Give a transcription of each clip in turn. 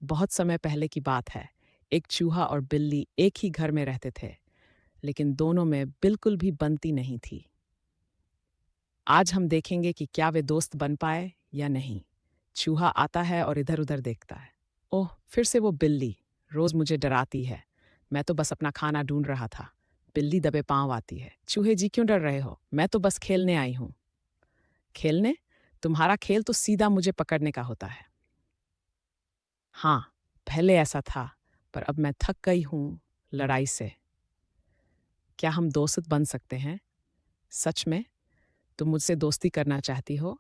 बहुत समय पहले की बात है। एक चूहा और बिल्ली एक ही घर में रहते थे, लेकिन दोनों में बिल्कुल भी बनती नहीं थी। आज हम देखेंगे कि क्या वे दोस्त बन पाए या नहीं। चूहा आता है और इधर-उधर देखता है। ओह, फिर से वो बिल्ली, रोज मुझे डराती है। मैं तो बस अपना खाना ढूंढ रहा था। बिल्ली दबे पांव आती है। चूहे जी क्यों डर रहे हो? मैं तो बस खेलने आई हूँ। खेलने? तुम्हारा खेल तो सीधा मुझे पकड़ने का होता है। हाँ, पहले ऐसा था, पर अब मैं थक गई हूँ लड़ाई से। क्या हम दोस्त बन सकते हैं? सच में? तुम मुझसे दोस्ती करना चाहती हो?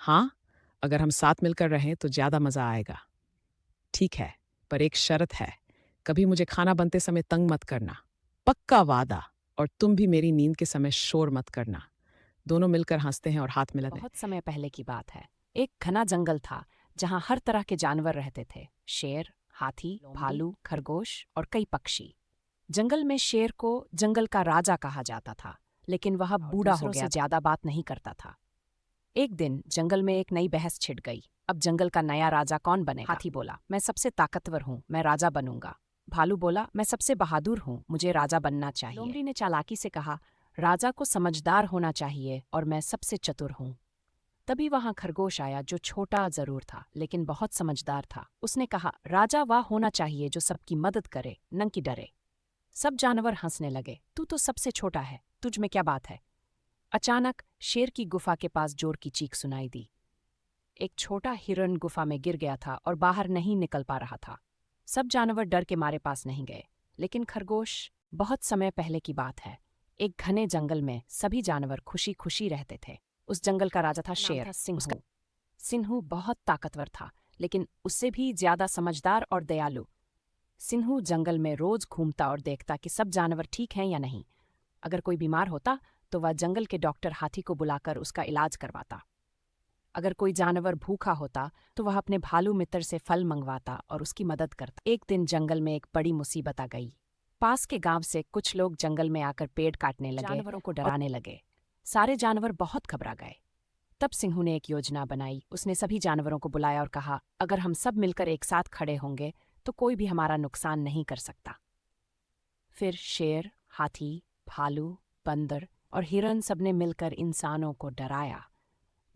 हाँ, अगर हम साथ मिलकर रहें तो ज़्यादा मज़ा आएगा। ठीक है, पर एक शर्त है। कभी मुझे खाना बनते समय तंग मत करना। पक्का वादा। और तुम भी मेरी नींद के समय शोर मत करना। दोनों मिलकर हंसते हैं और हाथ मिलाते हैं। बहुत समय पहले की बात है। एक घना जंगल था जहां हर तरह के जानवर रहते थे। शेर, हाथी, भालू, खरगोश और कई पक्षी। जंगल में शेर को जंगल का राजा कहा जाता था, लेकिन वह बूढ़ा हो गया, ज्यादा बात नहीं करता था। एक दिन जंगल में एक नई बहस छिड़ गई। अब जंगल का नया राजा कौन बनेगा? हाथी बोला, मैं सबसे ताकतवर हूँ, मैं राजा बनूंगा। भालू बोला, मैं सबसे बहादुर हूँ, मुझे राजा बनना चाहिए। लोमड़ी ने चालाकी से कहा, राजा को समझदार होना चाहिए और मैं सबसे चतुर हूँ। तभी वहां खरगोश आया, जो छोटा जरूर था लेकिन बहुत समझदार था। उसने कहा, राजा वह होना चाहिए जो सबकी मदद करे, न कि डरे। सब जानवर हंसने लगे। तू तो सबसे छोटा है, तुझ में क्या बात है? अचानक शेर की गुफा के पास जोर की चीख सुनाई दी। एक छोटा हिरण गुफा में गिर गया था और बाहर नहीं निकल पा रहा था। सब जानवर डर के मारे पास नहीं गए, लेकिन खरगोश। बहुत समय पहले की बात है। एक घने जंगल में सभी जानवर खुशी खुशी रहते थे। उस जंगल का राजा था शेर। सिंहू। सिंहू बहुत ताकतवर था, लेकिन उससे भी ज्यादा समझदार और दयालु। सिंहू जंगल में रोज घूमता और देखता कि सब जानवर ठीक हैं या नहीं। अगर कोई बीमार होता तो वह जंगल के डॉक्टर हाथी को बुलाकर उसका इलाज करवाता। अगर कोई जानवर भूखा होता तो वह अपने भालू मित्र से फल मंगवाता और उसकी मदद करता। एक दिन जंगल में एक बड़ी मुसीबत आ गई। पास के गांव से कुछ लोग जंगल में आकर पेड़ काटने लगे, जानवरों को डराने लगे। सारे जानवर बहुत घबरा गए। तब सिंहू ने एक योजना बनाई। उसने सभी जानवरों को बुलाया और कहा, अगर हम सब मिलकर एक साथ खड़े होंगे तो कोई भी हमारा नुकसान नहीं कर सकता। फिर शेर, हाथी, भालू, बंदर और हिरन सबने मिलकर इंसानों को डराया।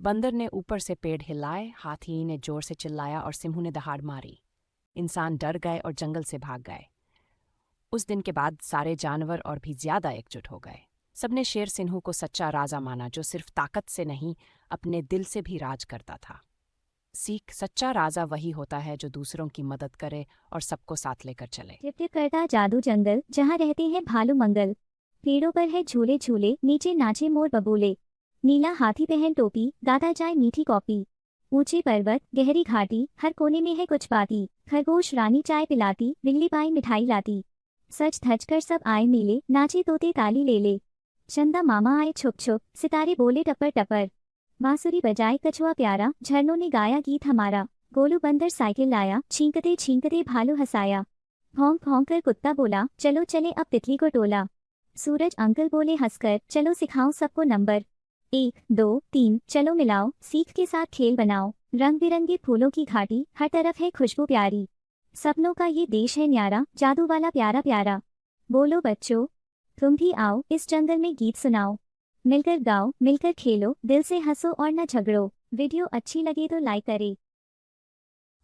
बंदर ने ऊपर से पेड़ हिलाए, हाथी ने जोर से चिल्लाया और सिंहू ने दहाड़ मारी। इंसान डर गए और जंगल से भाग गए। उस दिन के बाद सारे जानवर और भी ज्यादा एकजुट हो गए। सबने शेर सिंहू को सच्चा राजा माना, जो सिर्फ ताकत से नहीं, अपने दिल से भी राज करता था। सीख, सच्चा राजा वही होता है जो दूसरों की मदद करे और सबको साथ लेकर चले। टिप टिप करता जादू जंगल, जहाँ रहते हैं भालू मंगल। पेड़ों पर है झूले झूले, नीचे नाचे मोर बबूले। नीला हाथी पहन टोपी, गाता जाए मीठी कॉपी। ऊंचे पर्वत, गहरी घाटी, हर कोने में है कुछ बाती। खरगोश रानी चाय पिलाती, बिल्ली पाई मिठाई लाती। सच धज कर सब आए मिले, नाचे तोते ताली ले ले। चंदा मामा आए छुप छुप, सितारे बोले टपर टपर। बांसुरी बजाए कछुआ प्यारा, झरनों ने गाया गीत हमारा। गोलू बंदर साइकिल लाया, छींकते छींकते भालू हंसाया। भौंक भौंक कर कुत्ता बोला, चलो चले अब तितली को टोला। सूरज अंकल बोले हंसकर, चलो सिखाऊं सबको नंबर। 1 2 3 चलो मिलाओ, सीख के साथ खेल बनाओ। रंग बिरंगे फूलों की घाटी, हर तरफ है खुशबू प्यारी। सपनों का ये देश है न्यारा, जादू वाला प्यारा प्यारा। बोलो बच्चों, तुम भी आओ, इस जंगल में गीत सुनाओ। मिलकर गाओ, मिलकर खेलो, दिल से हंसो और न झगड़ो। वीडियो अच्छी लगे तो लाइक करें।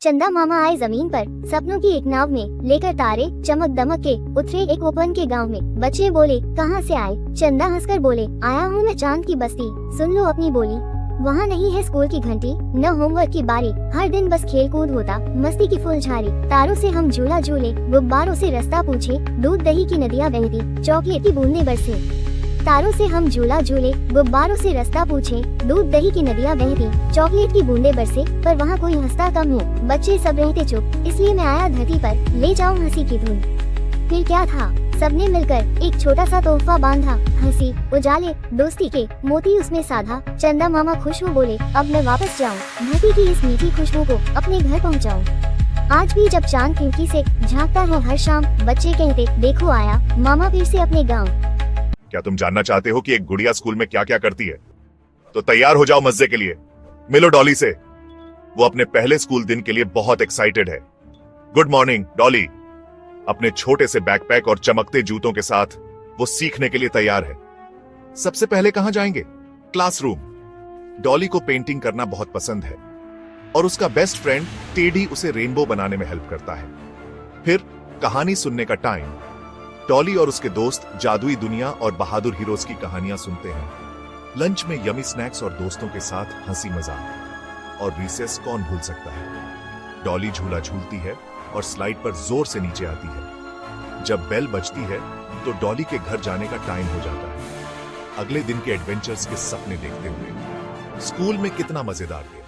चंदा मामा आए जमीन पर, सपनों की एक नाव में, लेकर तारे चमक दमक के, उतरे एक ओपन के गांव में। बच्चे बोले, कहाँ से आए? चंदा हंसकर बोले, आया हूँ मैं चांद की बस्ती, सुन लो अपनी बोली। वहाँ नहीं है स्कूल की घंटी, न होमवर्क की बारी, हर दिन बस खेल कूद होता, मस्ती की फुलझारी। तारों से हम झूला झूले, गुब्बारों से रास्ता पूछे, दूध दही की नदियाँ बहती, चॉकलेट की बूंदें बरसे। तारों से हम झूला झूले, गुब्बारों से रास्ता पूछे, दूध दही की नदियाँ बहती, चॉकलेट की बूंदें बरसे। पर वहाँ कोई हंसता कम हो, बच्चे सब रहते चुप, इसलिए मैं आया धरती पर, ले जाऊं हंसी की धुन। फिर क्या था, सबने मिलकर एक छोटा सा तोहफा बांधा, हंसी, उजाले, दोस्ती के मोती उसमें साधा। चंदा मामा खुश हो बोले, अब मैं वापस जाऊं, धरती की इस मीठी खुशबू को अपने घर पहुंचाऊं। आज भी जब चांद खिड़की से झांकता है हर शाम, बच्चे कहते, देखो आया मामा फिर से अपने गाँव। क्या तुम जानना चाहते हो कि एक गुड़िया स्कूल में क्या क्या करती है? तो तैयार हो जाओ मजे के लिए। मिलो डॉली से। वो अपने पहले स्कूल दिन के लिए बहुत एक्साइटेड है। Good morning Dolly. अपने छोटे से बैकपैक और चमकते जूतों के साथ वो सीखने के लिए तैयार है। सबसे पहले कहां जाएंगे? क्लासरूम। डॉली को पेंटिंग करना बहुत पसंद है और उसका बेस्ट फ्रेंड टेडी उसे रेनबो बनाने में हेल्प करता है। फिर कहानी सुनने का टाइम। डॉली और उसके दोस्त जादुई दुनिया और बहादुर हीरोज की कहानियां सुनते हैं। लंच में यमी स्नैक्स और दोस्तों के साथ हंसी मजाक। और रिसेस कौन भूल सकता है। डॉली झूला झूलती है और स्लाइड पर जोर से नीचे आती है। जब बेल बजती है तो डॉली के घर जाने का टाइम हो जाता है, अगले दिन के एडवेंचर्स के सपने देखते हुए। स्कूल में कितना मजेदार थे।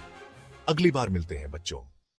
अगली बार मिलते हैं बच्चों।